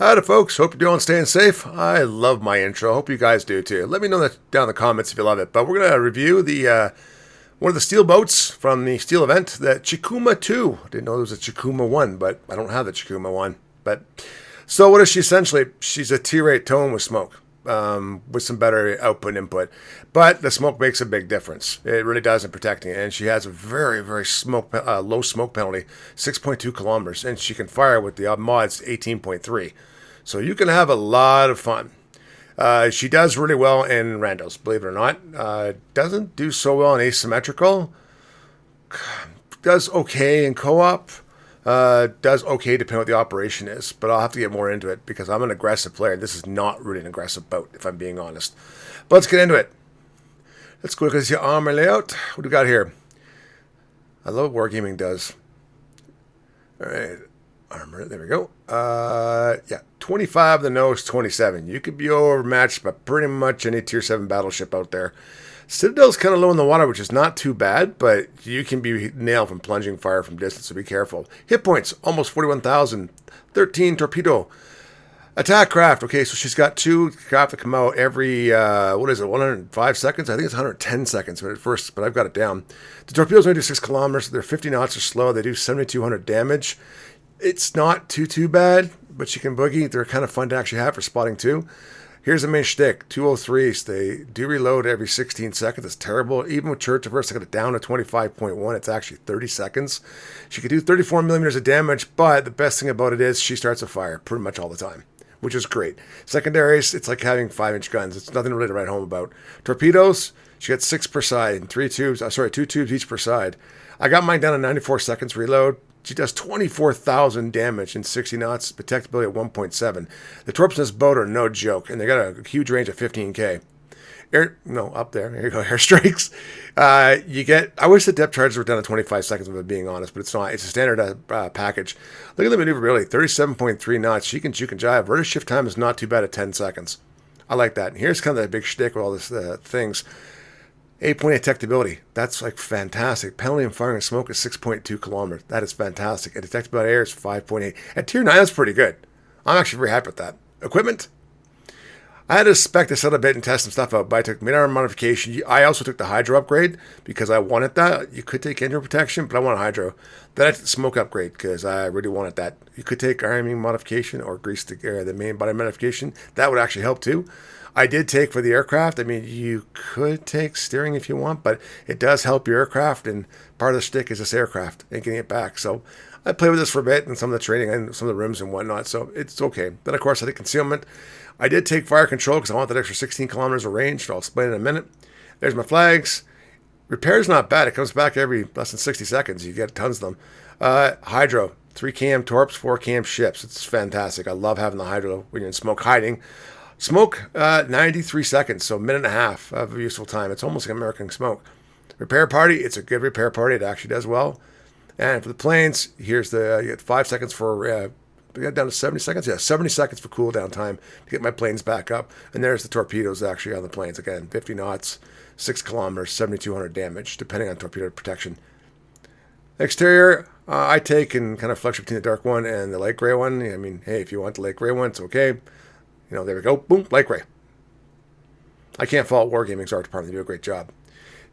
Howdy folks, hope you're doing staying safe. I love my intro, hope you guys do too. Let me know that down in the comments if you love it. But we're going to review the one of the steel boats from the steel event, the CHIKUMA II. I didn't know there was a CHIKUMA 1, but I don't have the CHIKUMA 1. But so what is she essentially? She's a T-rate tone with smoke, with some better output and input. But the smoke makes a big difference. It really does in protecting it. And she has a very, very low smoke penalty, 6.2 kilometers. And she can fire with the mods 18.3. So you can have a lot of fun. She does really well in randos, believe it or not. Doesn't do so well in asymmetrical. Does okay in co-op. Does okay depending on what the operation is. But I'll have to get more into it because I'm an aggressive player. This is not really an aggressive boat, if I'm being honest. But let's get into it. Let's go look at the armor layout. What do we got here? I love what Wargaming does. Alright. Armor, there we go. Yeah, 25 the nose, 27. You could be overmatched by pretty much any tier 7 battleship out there. Citadel's kind of low in the water, which is not too bad, but you can be nailed from plunging fire from distance, so be careful. Hit points, almost 41,000. 13 torpedo. Attack craft. Okay, so she's got 2 craft that come out every, 105 seconds? I think it's 110 seconds at first, but I've got it down. The torpedoes only do 6 kilometers. They're 50 knots or slow. They do 7,200 damage. It's not too bad, but she can boogie. They're kind of fun to actually have for spotting too. Here's the main shtick, 203s. They do reload every 16 seconds. It's terrible. Even with turret traverse, I got it down to 25.1. It's actually 30 seconds. She can do 34 millimeters of damage, but the best thing about it is she starts a fire pretty much all the time, which is great. Secondaries, it's like having 5-inch guns. It's nothing really to write home about. Torpedoes, she got 6 per side and 2 tubes each per side. I got mine down to 94 seconds reload. She does 24,000 damage in 60 knots, protectability at 1.7. The torps in this boat are no joke, and they got a huge range of 15k. Up there. There you go, airstrikes. You get, I wish the depth charges were down to 25 seconds, if I'm being honest, but it's not. It's a standard package. Look at the maneuverability, 37.3 knots. She can juke and jive. Rudder shift time is not too bad at 10 seconds. I like that. And here's kind of the big shtick with all this things. 8.8 detectability. That's like fantastic. Penalty and firing and smoke is 6.2 kilometers. That is fantastic. And detectability air is 5.8. At tier 9, that's pretty good. I'm actually very happy with that. Equipment. I had to spec this out a bit and test some stuff out, but I took mid-armor modification. I also took the hydro upgrade because I wanted that. You could take engine protection, but I want hydro. Then I took the smoke upgrade because I really wanted that. You could take arming modification or grease the main body modification. That would actually help too. I did take for the aircraft. I mean, you could take steering if you want, but it does help your aircraft, and part of the shtick is this aircraft and getting it back. So I played with this for a bit in some of the training and some of the rooms and whatnot, so it's okay. Then, of course, I did concealment. I did take fire control because I want that extra 16 kilometers of range. I'll explain in a minute. There's my flags. Repair's not bad. It comes back every less than 60 seconds. You get tons of them. Hydro. 3 cam torps, 4 cam ships. It's fantastic. I love having the hydro when you're in smoke hiding. Smoke, 93 seconds, so a minute and a half of useful time. It's almost like American smoke. Repair party, it's a good repair party. It actually does well. And for the planes, here's you get 5 seconds for, we got down to 70 seconds? Yeah, 70 seconds for cooldown time to get my planes back up. And there's the torpedoes actually on the planes. Again, 50 knots, 6 kilometers, 7,200 damage, depending on torpedo protection. Exterior, I take and kind of fluctuate between the dark one and the light gray one. I mean, hey, if you want the light gray one, it's okay. There we go. Boom, light gray. I can't fault Wargaming's art department. They do a great job.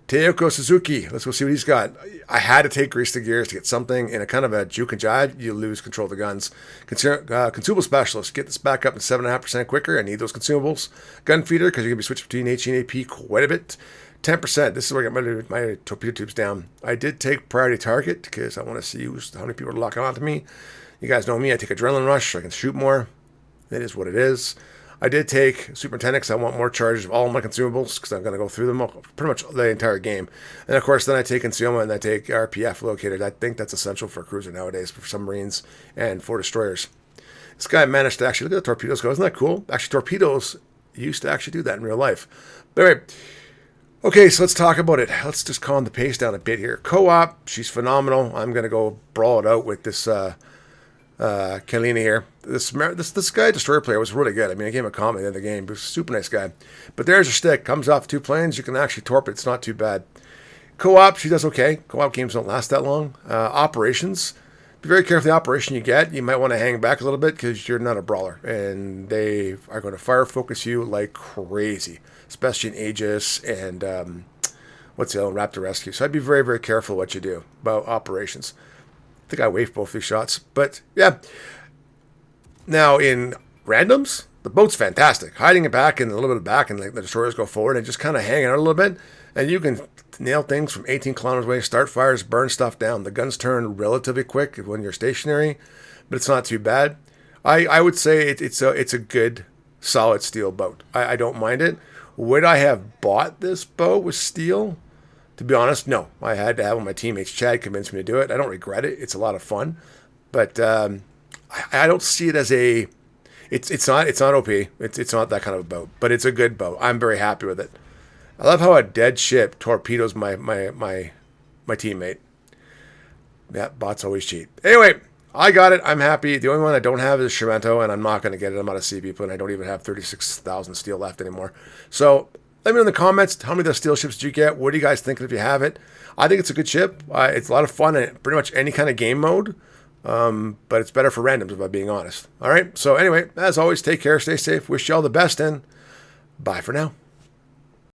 Teoko Suzuki. Let's go see what he's got. I had to take grease the gears to get something. In a kind of a juke and jive, you lose control of the guns. Consumable specialist. Get this back up to 7.5% quicker. I need those consumables. Gun feeder, because you're going to be switching between HE and AP quite a bit. 10%. This is where I got my torpedo tubes down. I did take priority target because I want to see how many people are locking onto me. You guys know me. I take adrenaline rush so I can shoot more. It is what it is. I did take superintendent because I want more charges of all of my consumables because I'm going to go through them pretty much the entire game. And of course, then I take concealment and I take RPF located. I think that's essential for a cruiser nowadays for submarines and for destroyers. This guy managed to actually look at the torpedoes go. Isn't that cool? Actually, torpedoes used to actually do that in real life. But anyway, okay, so let's talk about it. Let's just calm the pace down a bit here. Co-op, she's phenomenal. I'm going to go brawl it out with this Kalina here. This guy, destroyer player, was really good. I mean, I gave him a comment in the game. He was a super nice guy. But there's your stick. Comes off 2 planes. You can actually torp it. It's not too bad. Co-op, she does okay. Co-op games don't last that long. Operations, be very careful the operation you get. You might want to hang back a little bit because you're not a brawler, and they are going to fire focus you like crazy, especially in Aegis and what's the other one? Raptor Rescue. So I'd be very, very careful what you do about operations. I think I waved both these shots, but yeah. Now in randoms, the boat's fantastic. Hiding it back and a little bit back, and the destroyers go forward and just kind of hanging out a little bit, and you can nail things from 18 kilometers away, start fires, burn stuff down. The guns turn relatively quick when you're stationary, but it's not too bad. I would say it's a good, solid steel boat. I don't mind it. Would I have bought this boat with steel? To be honest, no. I had to have one of my teammates. Chad convinced me to do it. I don't regret it. It's a lot of fun, but I don't see it as a. It's not OP. It's not that kind of a boat, but it's a good boat. I'm very happy with it. I love how a dead ship torpedoes my teammate. Yeah, bots always cheat. Anyway, I got it. I'm happy. The only one I don't have is Shimento, and I'm not going to get it. I'm out of CP, and I don't even have 36,000 steel left anymore. So let me know in the comments how many of the steel ships did you get. What do you guys think if you have it? I think it's a good ship. It's a lot of fun in pretty much any kind of game mode. But it's better for randoms, if I'm being honest. All right. So anyway, as always, take care, stay safe. Wish you all the best, and bye for now.